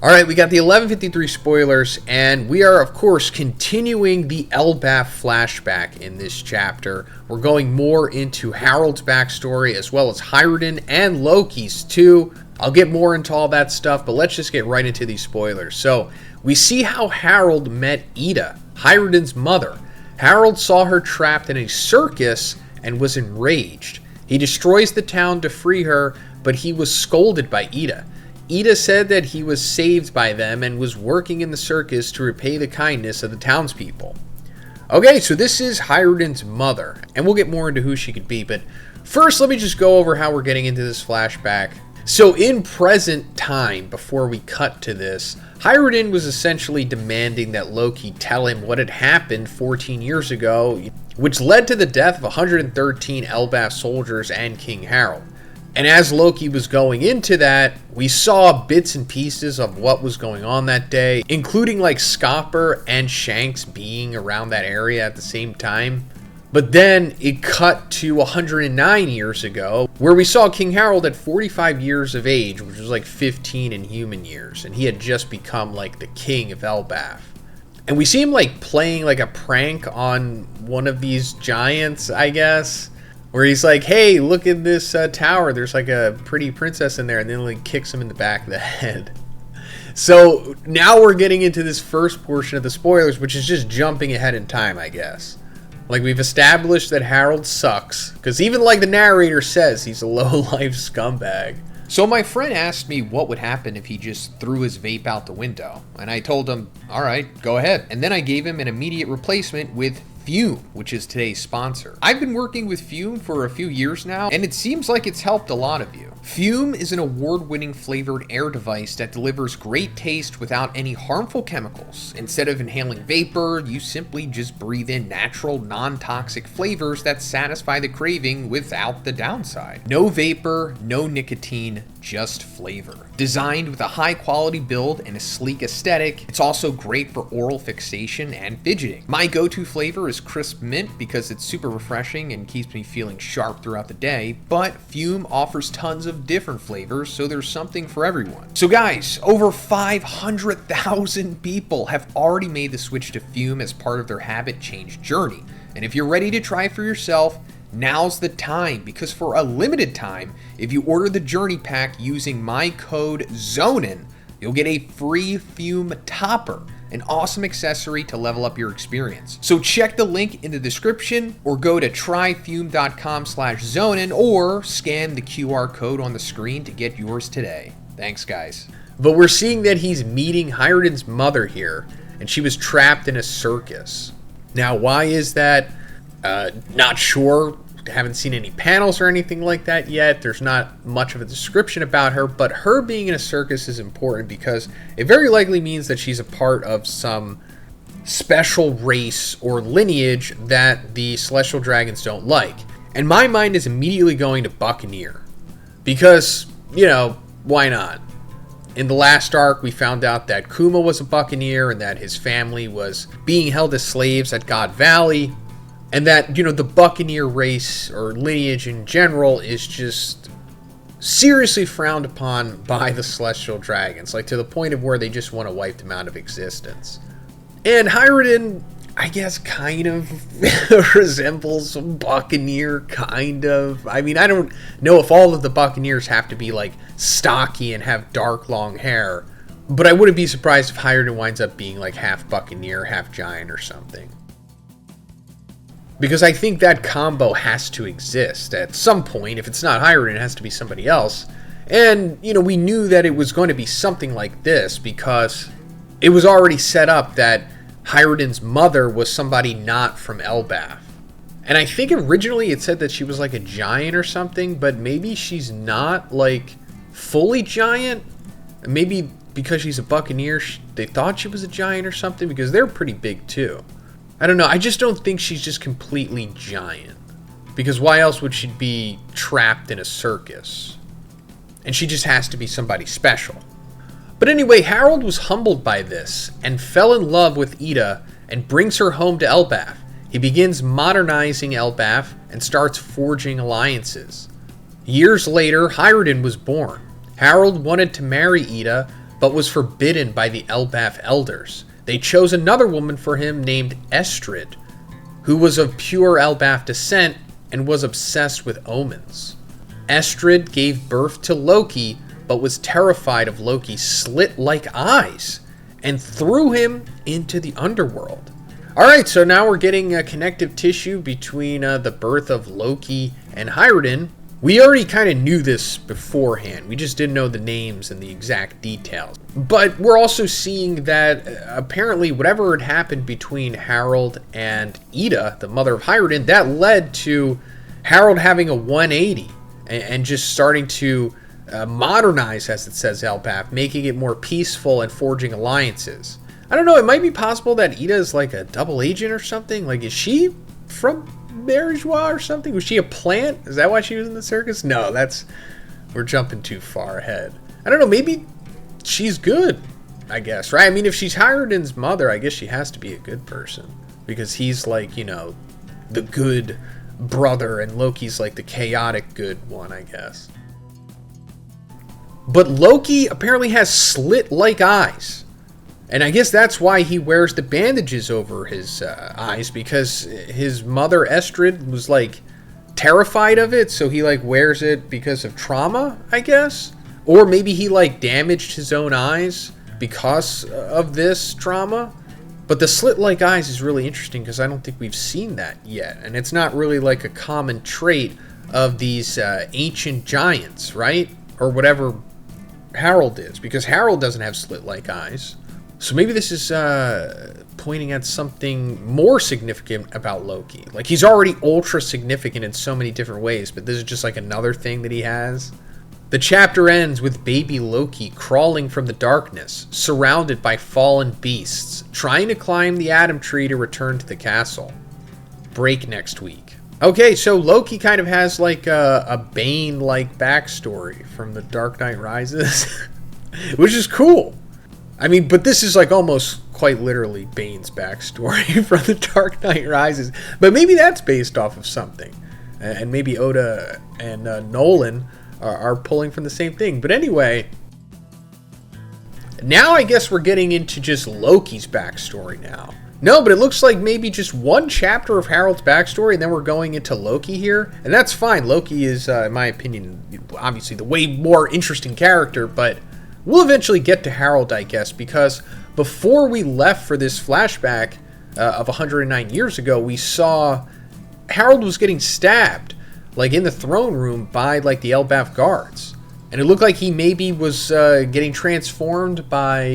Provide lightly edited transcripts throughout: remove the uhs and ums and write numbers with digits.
Alright, we got the 1153 spoilers, and we are, of course, continuing the Elbaf flashback in this chapter. We're going more into Harold's backstory, as well as Hyrden and Loki's, too. I'll get more into all that stuff, but let's just get right into these spoilers. So, we see how Harold met Ida, Hyrden's mother. Harold saw her trapped in a circus and was enraged. He destroys the town to free her, but he was scolded by Ida. Ida said that he was saved by them and was working in the circus to repay the kindness of the townspeople. Okay, so this is Hyrden's mother, and we'll get more into who she could be, but first let me just go over how we're getting into this flashback. So in present time, before we cut to this, Hyrden was essentially demanding that Loki tell him what had happened 14 years ago, which led to the death of 113 Elbaf soldiers and King Harold. And as Loki was going into that, we saw bits and pieces of what was going on that day, including like Scopper and Shanks being around that area at the same time. But then it cut to 109 years ago, where we saw King Harold at 45 years of age, which was like 15 in human years, and he had just become like the king of Elbaf. And we see him like playing like a prank on one of these giants, I guess, where he's like, hey, look at this tower, there's like a pretty princess in there, and then like kicks him in the back of the head. So now we're getting into this first portion of the spoilers, which is just jumping ahead in time, I guess. Like, we've established that Harold sucks, because even like the narrator says, he's a low-life scumbag. So my friend asked me what would happen if he just threw his vape out the window, and I told him, alright, go ahead. And then I gave him an immediate replacement with Fume, which is today's sponsor. I've been working with Fume for a few years now, and it seems like it's helped a lot of you. Fume is an award-winning flavored air device that delivers great taste without any harmful chemicals. Instead of inhaling vapor, you simply just breathe in natural, non-toxic flavors that satisfy the craving without the downside. No vapor, no nicotine, just flavor. Designed with a high-quality build and a sleek aesthetic, it's also great for oral fixation and fidgeting. My go-to flavor is crisp mint because it's super refreshing and keeps me feeling sharp throughout the day, but Fume offers tons of different flavors, so there's something for everyone. So guys, over 500,000 people have already made the switch to Fume as part of their habit change journey. And if you're ready to try for yourself, now's the time, because for a limited time, if you order the Journey Pack using my code Zhoniin, you'll get a free Fume topper, an awesome accessory to level up your experience. So check the link in the description, or go to tryfume.com/Zhoniin, or scan the QR code on the screen to get yours today. Thanks, guys. But we're seeing that he's meeting Hyrden's mother here, and she was trapped in a circus. Now, why is that? Not sure. Haven't seen any panels or anything like that yet. There's not much of a description about her, but her being in a circus is important because it very likely means that she's a part of some special race or lineage that the Celestial Dragons don't like. And my mind is immediately going to Buccaneer because, you know, why not? In the last arc, we found out that Kuma was a Buccaneer and that his family was being held as slaves at God Valley. And that, you know, the Buccaneer race or lineage in general is just seriously frowned upon by the Celestial Dragons, like to the point of where they just want to wipe them out of existence. And Hyrden, I guess, kind of resembles a Buccaneer, kind of. I mean, I don't know if all of the Buccaneers have to be like stocky and have dark, long hair, but I wouldn't be surprised if Hyrden winds up being like half Buccaneer, half giant or something. Because I think that combo has to exist at some point. If it's not Hyrden, it has to be somebody else. And, you know, we knew that it was going to be something like this because it was already set up that Hyrden's mother was somebody not from Elbaf. And I think originally it said that she was like a giant or something, but maybe she's not like fully giant. Maybe because she's a Buccaneer, they thought she was a giant or something, because they're pretty big too. I don't know, I just don't think she's just completely giant. Because why else would she be trapped in a circus? And she just has to be somebody special. But anyway, Harold was humbled by this, and fell in love with Ida, and brings her home to Elbaf. He begins modernizing Elbaf, and starts forging alliances. Years later, Hyrden was born. Harold wanted to marry Ida, but was forbidden by the Elbaf elders. They chose another woman for him named Estrid, who was of pure Elbaf descent and was obsessed with omens. Estrid gave birth to Loki, but was terrified of Loki's slit-like eyes and threw him into the underworld. Alright, so now we're getting a connective tissue between the birth of Loki and Hyrden. We already kind of knew this beforehand. We just didn't know the names and the exact details. But we're also seeing that apparently whatever had happened between Harold and Ida, the mother of Hyrden, that led to Harold having a 180 and just starting to modernize, as it says, Elbaf, making it more peaceful and forging alliances. I don't know, it might be possible that Ida is like a double agent or something. Like, is she from Marijois or something? Was she a plant? Is that why she was in the circus? No, we're jumping too far ahead. I don't know, maybe she's good, I guess, right? I mean, if she's Hyrden's mother, I guess she has to be a good person. Because he's like, you know, the good brother and Loki's like the chaotic good one, I guess. But Loki apparently has slit-like eyes. And I guess that's why he wears the bandages over his eyes, because his mother, Estrid, was, like, terrified of it, so he, like, wears it because of trauma, I guess? Or maybe he, like, damaged his own eyes because of this trauma? But the slit-like eyes is really interesting, because I don't think we've seen that yet. And it's not really, like, a common trait of these ancient giants, right? Or whatever Harold is, because Harold doesn't have slit-like eyes. So maybe this is pointing at something more significant about Loki. Like, he's already ultra significant in so many different ways, but this is just like another thing that he has. The chapter ends with baby Loki crawling from the darkness, surrounded by fallen beasts, trying to climb the Atom Tree to return to the castle. Break next week. Okay, so Loki kind of has like a Bane-like backstory from The Dark Knight Rises, which is cool. I mean, but this is like almost quite literally Bane's backstory from The Dark Knight Rises. But maybe that's based off of something. And maybe Oda and Nolan are pulling from the same thing. But anyway, now I guess we're getting into just Loki's backstory now. No, but it looks like maybe just one chapter of Harold's backstory, and then we're going into Loki here. And that's fine. Loki is, in my opinion, obviously the way more interesting character, but we'll eventually get to Harold, I guess, because before we left for this flashback of 109 years ago, we saw Harold was getting stabbed, like in the throne room by like the Elbaf guards. And it looked like he maybe was getting transformed by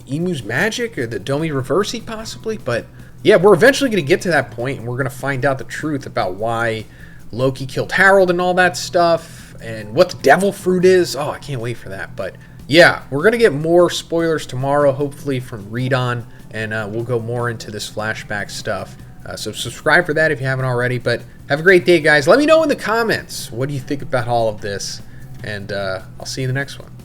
Emu's magic or the Domi Reversi possibly. But yeah, we're eventually going to get to that point, and we're going to find out the truth about why Loki killed Harold and all that stuff, and what the devil fruit is. Oh, I can't wait for that. But yeah, we're going to get more spoilers tomorrow, hopefully from Read On, and we'll go more into this flashback stuff. So subscribe for that if you haven't already. But have a great day, guys. Let me know in the comments, what do you think about all of this? And I'll see you in the next one.